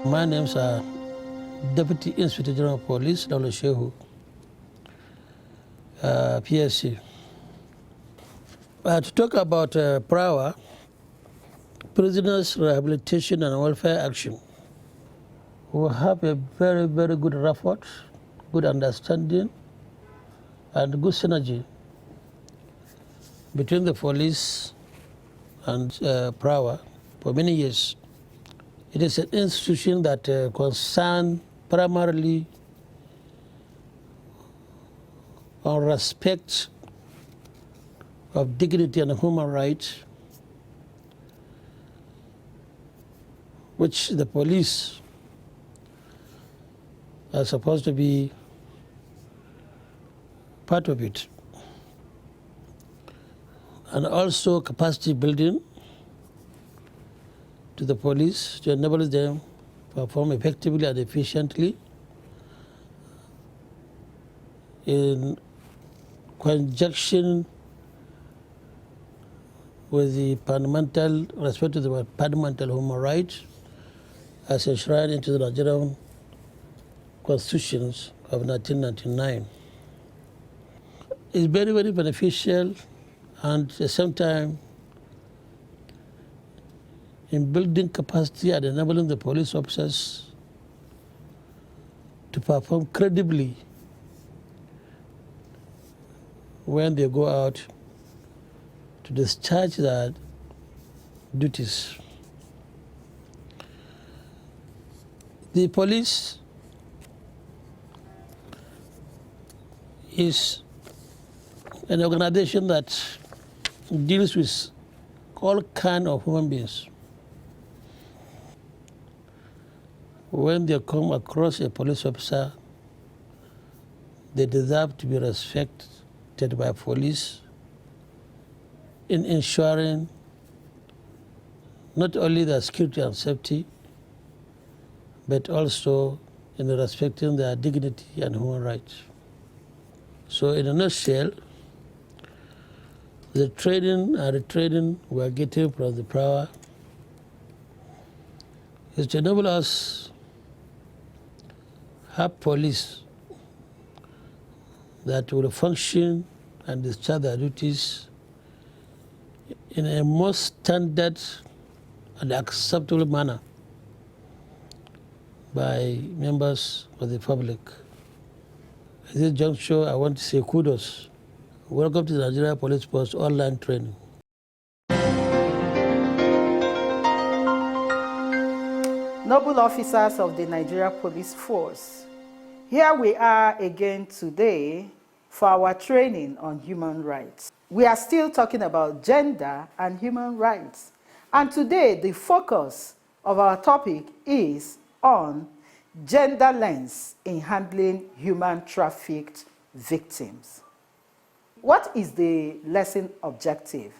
My name's Deputy Inspector General of Police, Dr. Shehu, PSC. To talk about PRAWA, Prisoners Rehabilitation and Welfare Action, we have a very, very good rapport, good understanding, and good synergy between the police and PRAWA for many years. It is an institution that concerns primarily on respect of dignity and human rights, which the police are supposed to be part of it. And also capacity building to the police to enable them to perform effectively and efficiently in conjunction with the fundamental respect to the fundamental human rights as enshrined into the Nigerian constitutions of 1999. It's very, very beneficial, and at the same time in building capacity and enabling the police officers to perform credibly when they go out to discharge their duties. The police is an organization that deals with all kinds of human beings. When they come across a police officer, they deserve to be respected by police in ensuring not only their security and safety, but also in respecting their dignity and human rights. So in a nutshell, the training and retraining we are getting from the PRAWA is to enable us have police that will function and discharge their duties in a most standard and acceptable manner by members of the public. At this juncture, I want to say kudos. Welcome to the Nigeria Police Force online training. Noble officers of the Nigeria Police Force, here we are again today for our training on human rights. We are still talking about gender and human rights. And today, the focus of our topic is on gender lens in handling human trafficked victims. What is the lesson objective?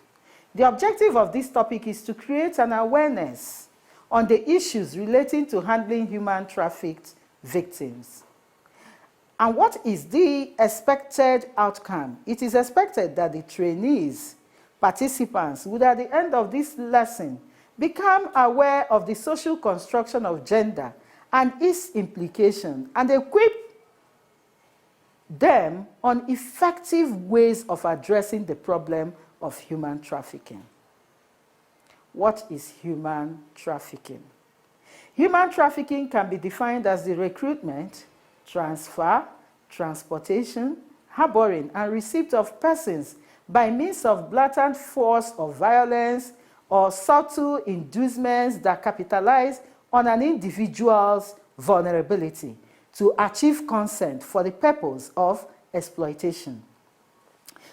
The objective of this topic is to create an awareness on the issues relating to handling human trafficked victims. And what is the expected outcome? It is expected that the trainees, participants, would at the end of this lesson become aware of the social construction of gender and its implication, and equip them on effective ways of addressing the problem of human trafficking. What is human trafficking? Human trafficking can be defined as the recruitment, transfer, transportation, harboring, and receipt of persons by means of blatant force or violence or subtle inducements that capitalize on an individual's vulnerability to achieve consent for the purpose of exploitation.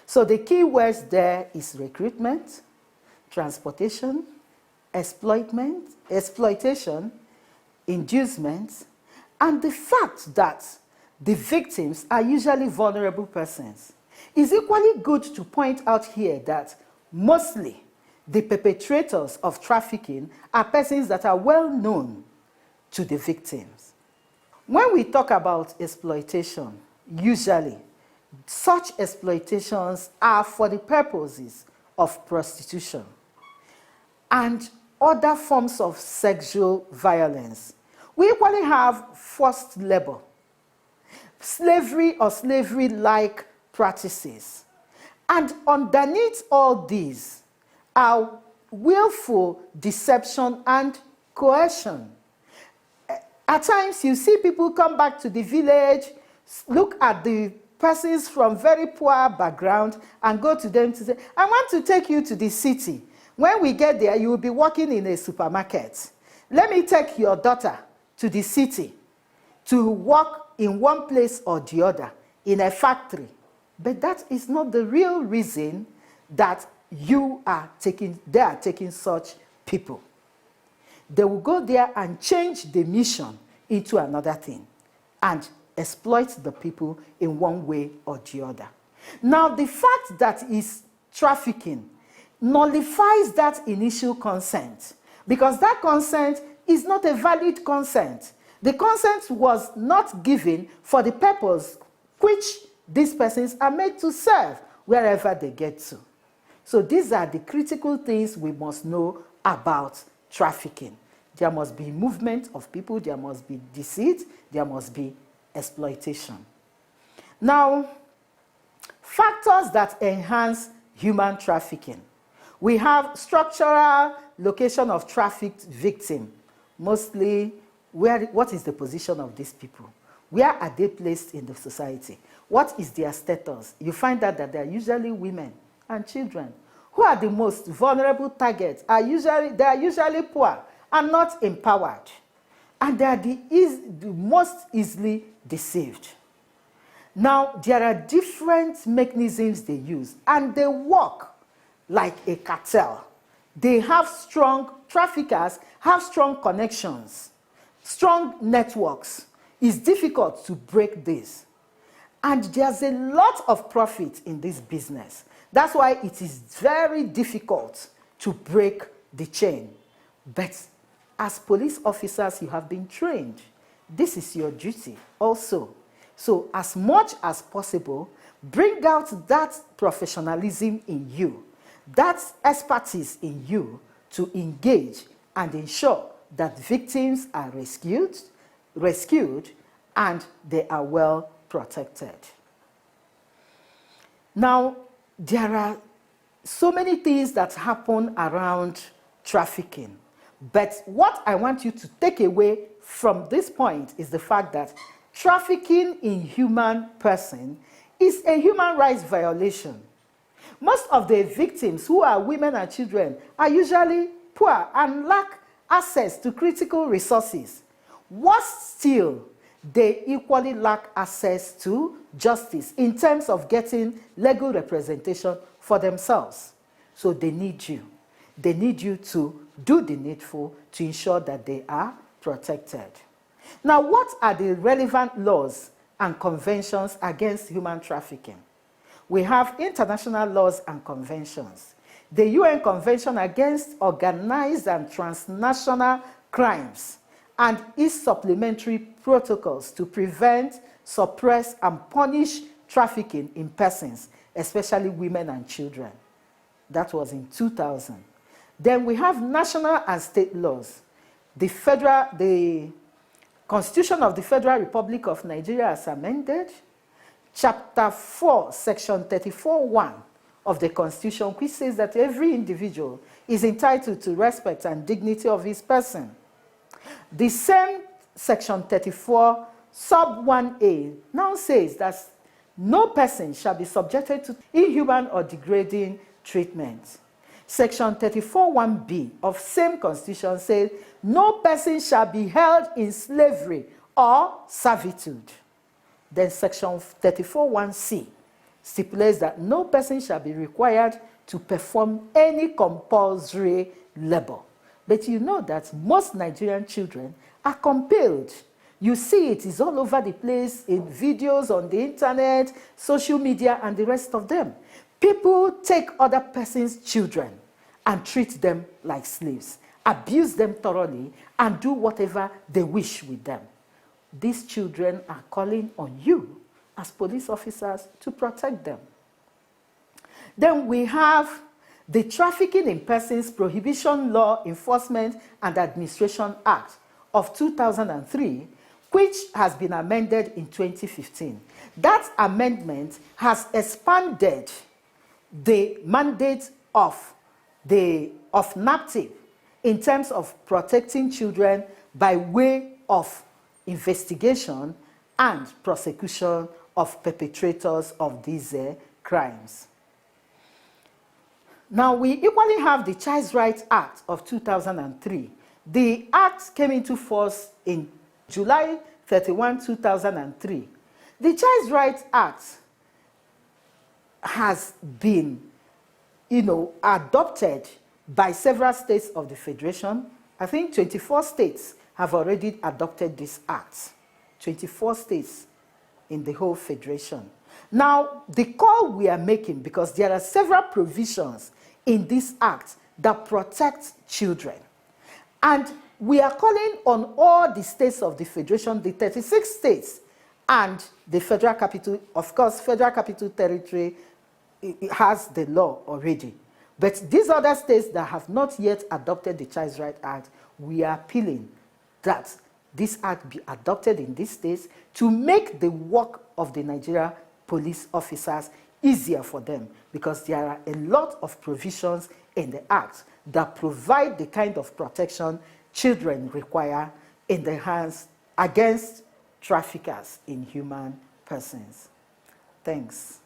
So the key words there is recruitment, transportation, exploitation, inducement, and the fact that the victims are usually vulnerable persons. It's equally good to point out here that mostly the perpetrators of trafficking are persons that are well known to the victims. When we talk about exploitation, usually such exploitations are for the purposes of prostitution and other forms of sexual violence, We equally have forced labor, slavery or slavery-like practices. And underneath all these are willful deception and coercion. At times, you see people come back to the village, look at the persons from very poor background, and go to them to say, I want to take you to the city. When we get there, you will be working in a supermarket. Let me take your daughter to the city to work in one place or the other, in a factory. But that is not the real reason that they are taking such people. They will go there and change the mission into another thing and exploit the people in one way or the other. Now, the fact that is trafficking nullifies that initial consent, because that consent is not a valid consent. The consent was not given for the purpose which these persons are made to serve wherever they get to. So these are the critical things we must know about trafficking. There must be movement of people, there must be deceit, there must be exploitation. Now, factors that enhance human trafficking. We have structural location of trafficked victim. Mostly, what is the position of these people? Where are they placed in the society? What is their status? You find out that they are usually women and children. Who are the most vulnerable targets? They are usually poor and not empowered. And they are the most easily deceived. Now, there are different mechanisms they use, and they work like a cartel. Traffickers have strong connections, strong networks. It's difficult to break this. And there's a lot of profit in this business. That's why it is very difficult to break the chain. But as police officers, you have been trained. This is your duty also. So as much as possible, bring out that professionalism in you, that expertise in you to engage and ensure that victims are rescued and they are well protected. Now, there are so many things that happen around trafficking. But what I want you to take away from this point is the fact that trafficking in human person is a human rights violation. Most of the victims, who are women and children, are usually poor and lack access to critical resources. Worse still, they equally lack access to justice in terms of getting legal representation for themselves. So they need you. They need you to do the needful to ensure that they are protected. Now, what are the relevant laws and conventions against human trafficking? We have international laws and conventions. The UN Convention Against Organized and Transnational Crimes and its supplementary protocols to prevent, suppress, and punish trafficking in persons, especially women and children. That was in 2000. Then we have national and state laws. The Constitution of the Federal Republic of Nigeria as amended, Chapter 4, Section 34(1) of the Constitution, which says that every individual is entitled to respect and dignity of his person. The same Section 34, Sub 1A, now says that no person shall be subjected to inhuman or degrading treatment. Section 34(1)B of same Constitution says no person shall be held in slavery or servitude. Then Section 34(1)C stipulates that no person shall be required to perform any compulsory labor. But you know that most Nigerian children are compelled. You see it is all over the place in videos on the internet, social media, and the rest of them. People take other person's children and treat them like slaves, abuse them thoroughly, and do whatever they wish with them. These children are calling on you as police officers to protect them. Then we have the Trafficking in Persons Prohibition Law Enforcement and Administration Act of 2003, which has been amended in 2015. That amendment has expanded the mandate of NAPTIP in terms of protecting children by way of investigation and prosecution of perpetrators of these crimes. Now, we equally have the Child Rights Act of 2003. The act came into force in July 31, 2003. The Child Rights Act has been, adopted by several states of the Federation. I think 24 states have already adopted this act. 24 states in the whole Federation. Now, the call we are making, because there are several provisions in this act that protect children, and we are calling on all the states of the Federation, the 36 states, and the Federal Capital. Of course, Federal Capital Territory has the law already. But these other states that have not yet adopted the Child Rights Act, we are appealing that this act be adopted in these states to make the work of the Nigeria police officers easier for them, because there are a lot of provisions in the act that provide the kind of protection children require in the hands against traffickers in human persons. Thanks.